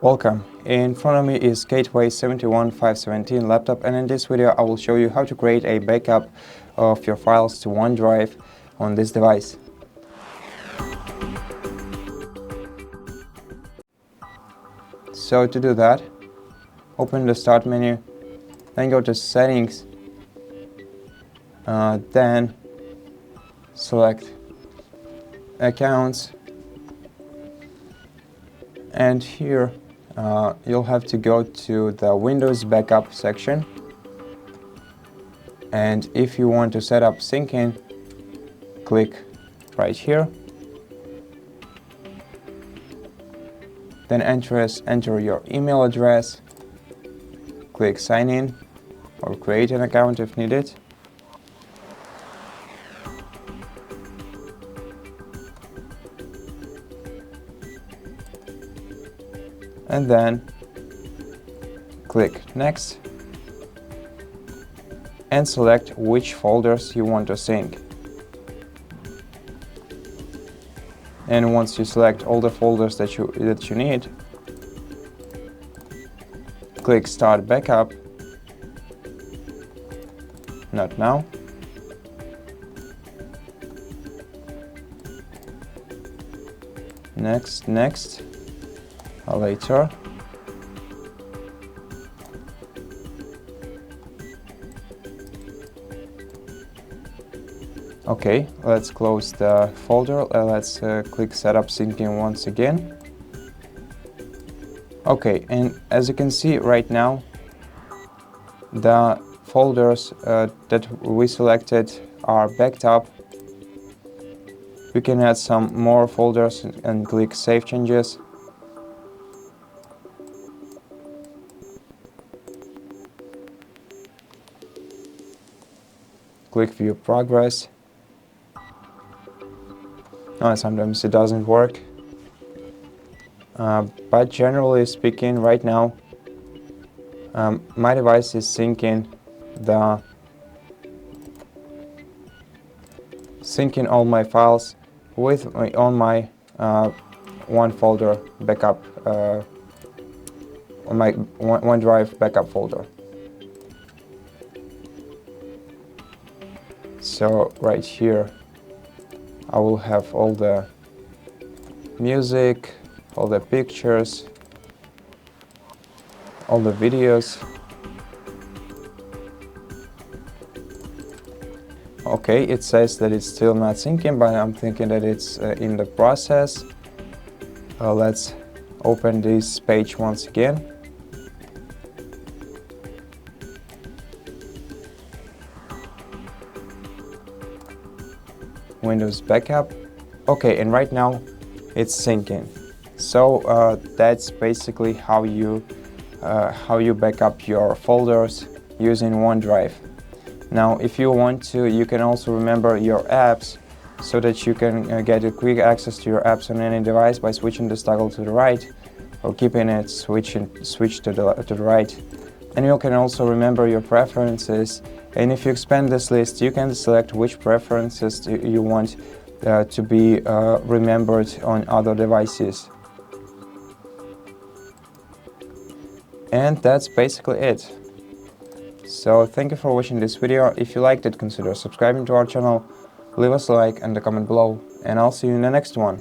Welcome. In front of me is Gateway GWNR71517 laptop, and in this video I will show you how to create a backup of your files to OneDrive on this device. So to do that, open the Start menu, then go to Settings, then select Accounts, and here you'll have to go to the Windows Backup section, and if you want to set up syncing, click right here. Then enter your email address, click Sign In or create an account if needed. And then click Next and select which folders you want to sync. And once you select all the folders that you need, click Start Backup. Not now. Next. Later. Okay, let's close the folder. Let's click Setup Syncing once again. Okay, and as you can see right now, the folders that we selected are backed up. We can add some more folders and click Save Changes. Click View Progress. Sometimes it doesn't work, but generally speaking, right now my device is syncing all my files with on my one folder backup, on my OneDrive backup folder. So right here I will have all the music, all the pictures, all the videos. Okay, it says that it's still not syncing, but I'm thinking that it's in the process. Let's open this page once again. Windows Backup. Okay, and right now it's syncing. So that's basically how you back up your folders using OneDrive. Now, if you want to, you can also remember your apps so that you can get a quick access to your apps on any device by switching the toggle to the right or keeping it switch to the right. And you can also remember your preferences, and if you expand this list, you can select which preferences you want to be remembered on other devices. And that's basically it. So thank you for watching this video. If you liked it, consider subscribing to our channel, leave us a like and a comment below, and I'll see you in the next one.